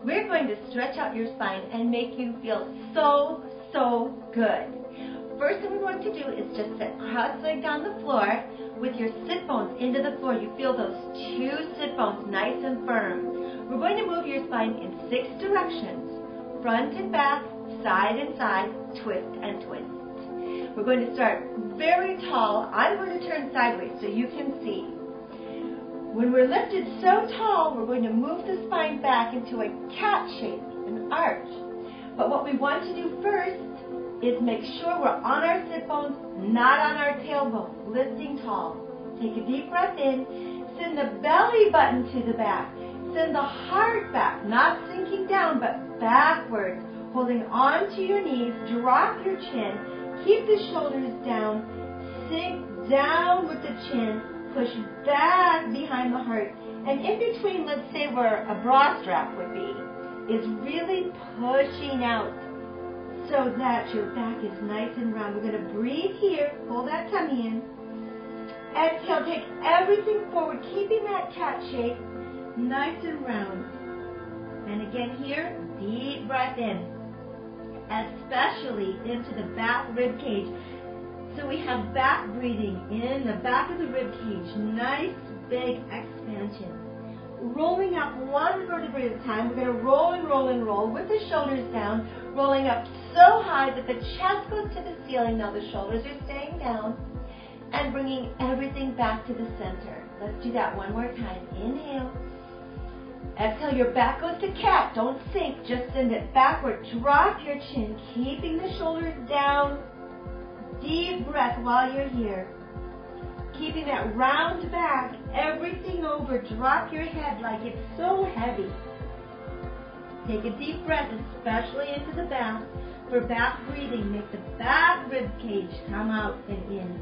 we're going to stretch out your spine and make you feel so, so good. First thing we want to do is just sit cross-legged on the floor with your sit bones into the floor. You feel those two sit bones nice and firm. We're going to move your spine in 6 directions. Front and back, side and side, twist and twist. We're going to start very tall. I'm going to turn sideways so you can see. When we're lifted so tall, we're going to move the spine back into a cat shape, an arch. But what we want to do first is make sure we're on our sit bones, not on our tailbone, lifting tall. Take a deep breath in, send the belly button to the back, send the heart back, not sinking down, but backwards, holding on to your knees, drop your chin, keep the shoulders down, sink down with the chin, push back behind the heart, and in between, let's say where a bra strap would be, is really pushing out so that your back is nice and round. We're going to breathe here, pull that tummy in, exhale, take everything forward, keeping that cat shape, nice and round. And again here, deep breath in, especially into the back rib cage. So we have back breathing in the back of the rib cage, nice big expansion. Rolling up one vertebrae at a time. We're going to roll and roll and roll with the shoulders down, rolling up so high that the chest goes to the ceiling. Now the shoulders are staying down, and bringing everything back to the center. Let's do that one more time. Inhale. Exhale, your back goes to cat. Don't sink, just send it backward. Drop your chin, keeping the shoulders down. Deep breath while you're here. Keeping that round back, everything over. Drop your head like it's so heavy. Take a deep breath, especially into the back. For back breathing, make the back rib cage come out and in.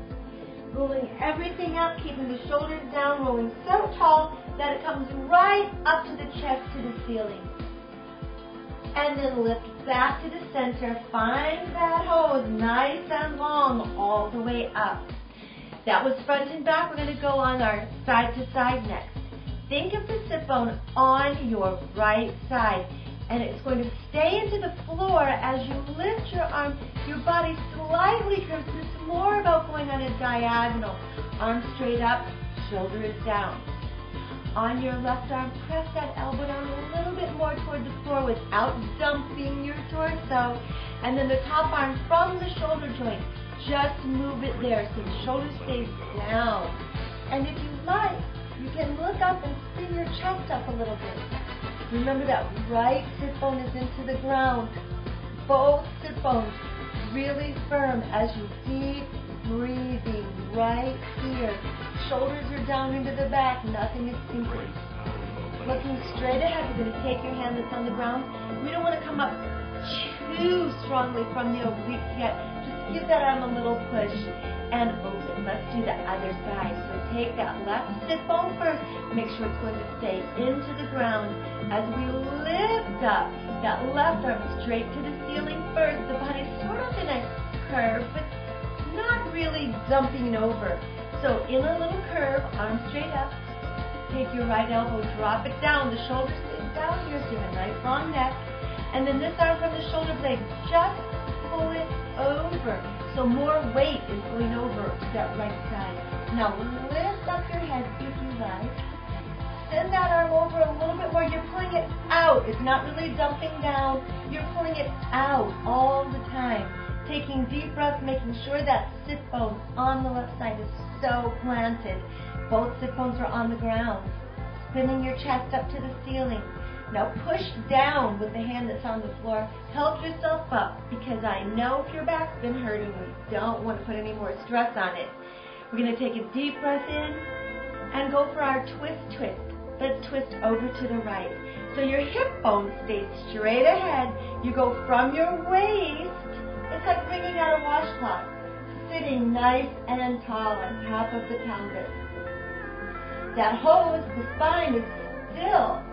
Rolling everything up, keeping the shoulders down, rolling so tall that it comes right up to the chest, to the ceiling. And then lift back to the center. Find that hose nice and long all the way up. That was front and back. We're going to go on our side to side next. Think of the sit bone on your right side, and it's going to stay into the floor as you lift your arm. Your body slightly curves. This is more about going on a diagonal. Arms straight up, shoulders down. On your left arm, press that elbow down a little bit more toward the floor without dumping your torso. And then the top arm from the shoulder joint, just move it there so the shoulder stays down. And if you like, you can look up and spin your chest up a little bit. Remember that right sit bone is into the ground. Both sit bones really firm as you deep breathing right here. Shoulders are down into the back, nothing is sinking. Looking straight ahead, we're going to take your hand that's on the ground. We don't want to come up too strongly from the obliques yet. Just give that arm a little push and open. Let's do the other side. So take that left sit bone first. Make sure it's going to stay into the ground. As we lift up, that left arm straight to the ceiling first. The body's sort of in a curve, but not really dumping over. So in a little curve, arm straight up. Take your right elbow, drop it down. The shoulder stays down here, so you have a nice long neck. And then this arm from the shoulder blade, just pull it over. So more weight is going over that right side. Now lift up your head if you like. Send that arm over a little bit more. You're pulling it out. It's not really dumping down. You're pulling it out all the time. Taking deep breaths, making sure that sit bone on the left side is so planted. Both sit bones are on the ground. Spinning your chest up to the ceiling. Now push down with the hand that's on the floor. Help yourself up, because I know if your back's been hurting, we don't want to put any more stress on it. We're going to take a deep breath in and go for our twist. Let's twist over to the right. So your hip bone stays straight ahead. You go from your waist. It's like bringing out a washcloth. Sitting nice and tall on top of the pelvis. That hose, the spine is still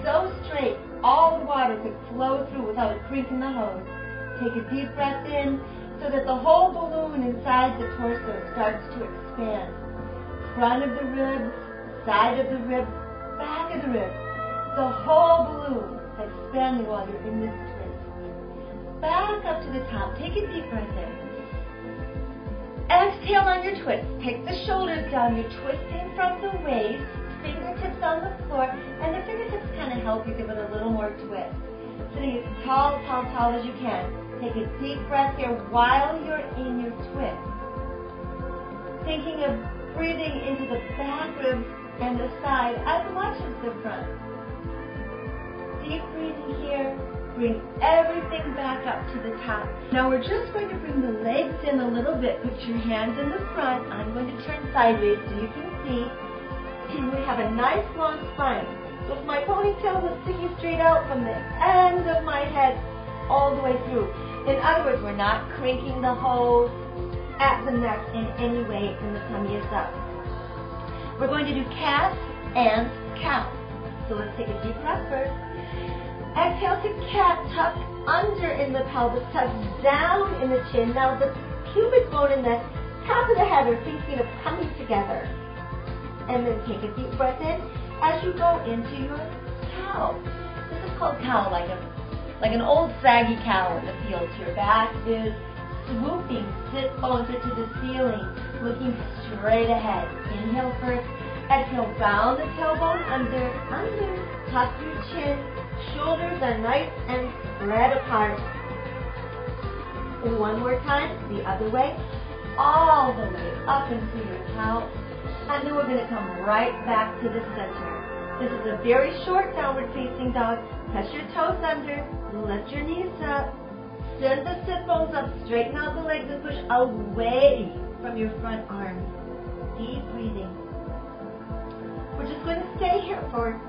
so straight, all the water could flow through without a creak in the hose. Take a deep breath in so that the whole balloon inside the torso starts to expand. Front of the ribs, side of the ribs, back of the ribs. The whole balloon expanding while you're in this twist. Back up to the top. Take a deep breath in. Exhale on your twist. Take the shoulders down. You're twisting from the waist. Fingertips on the floor. And the fingertips kind of help you give it a little more twist. Sitting as tall, tall, tall as you can. Take a deep breath here while you're in your twist. Thinking of breathing into the back ribs and the side as much as the front. Deep breathing here. Bring everything back up to the top. Now we're just going to bring the legs in a little bit. Put your hands in the front. I'm going to turn sideways so you can see. And we have a nice long spine. So if my ponytail was sticking straight out from the end of my head all the way through. In other words, we're not cranking the hose at the neck in any way, and the tummy is up. We're going to do cat and cow. So let's take a deep breath first. Exhale to cat, tuck under in the pelvis, tuck down in the chin. Now the pubic bone and the top of the head are thinking of coming together. And then take a deep breath in as you go into your cow. This is called cow, like an old saggy cow in the fields. Your back is swooping, sit bones are to the ceiling, looking straight ahead. Inhale first. Exhale, bound the tailbone under, tuck your chin. Shoulders are nice and spread apart. One more time, the other way, all the way up into your cow. And then we're going to come right back to the center. This is a very short downward facing dog. Press your toes under, lift your knees up, send the sit bones up, straighten out the legs and push away from your front arms. Deep breathing. We're just going to stay here for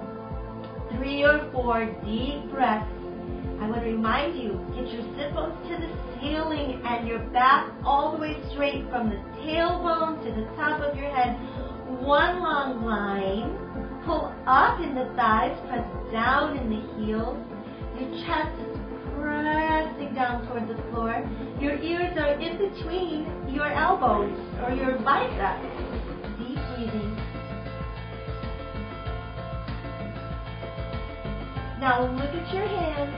3 or 4 deep breaths. I want to remind you, get your sit bones to the ceiling and your back all the way straight from the tailbone to the top of your head. One long line. Pull up in the thighs, press down in the heels. Your chest is pressing down toward the floor. Your ears are in between your elbows or your biceps. Deep breathing. Now look at your hands,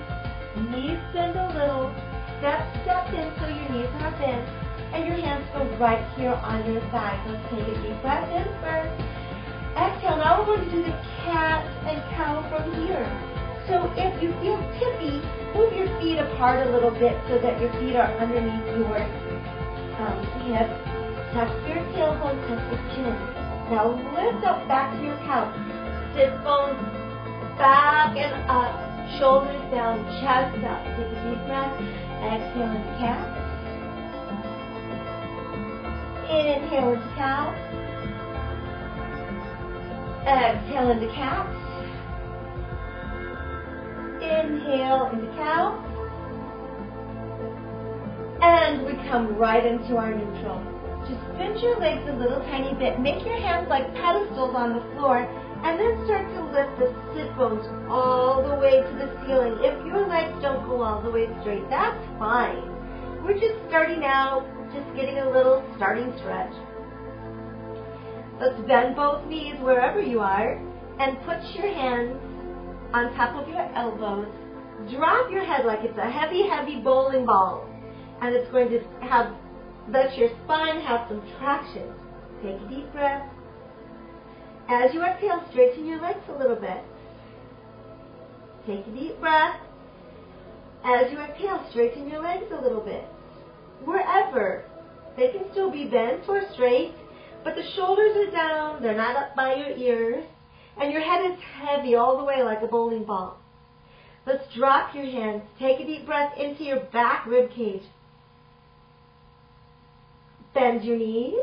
knees bend a little, step in so your knees are bent, and your hands go right here on your thighs. Let's take a deep breath in first. Exhale, now we're going to do the cat and cow from here. So if you feel tippy, move your feet apart a little bit so that your feet are underneath your hips. Tuck your tailbone, tuck your chin. Now lift up back to your cow. Sit bones back and up, shoulders down, chest up. Take a deep breath. Exhale into cat. Inhale into cow. Exhale into cat. Inhale into cow. And we come right into our neutral. Just bend your legs a little tiny bit. Make your hands like pedestals on the floor. And then start to lift the sit bones all the way to the ceiling. If your legs don't go all the way straight, that's fine. We're just starting out, just getting a little starting stretch. Let's bend both knees wherever you are and put your hands on top of your elbows. Drop your head like it's a heavy, heavy bowling ball. And it's going to let your spine have some traction. Take a deep breath. As you exhale, straighten your legs a little bit. Take a deep breath. As you exhale, straighten your legs a little bit. Wherever. They can still be bent or straight, but the shoulders are down, they're not up by your ears, and your head is heavy all the way like a bowling ball. Let's drop your hands. Take a deep breath into your back rib cage. Bend your knees.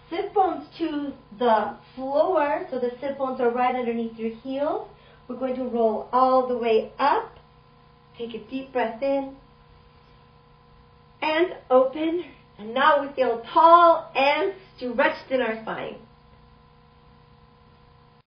Sit bones to the floor, so the sit bones are right underneath your heels. We're going to roll all the way up. Take a deep breath in. And open. And now we feel tall and stretched in our spine.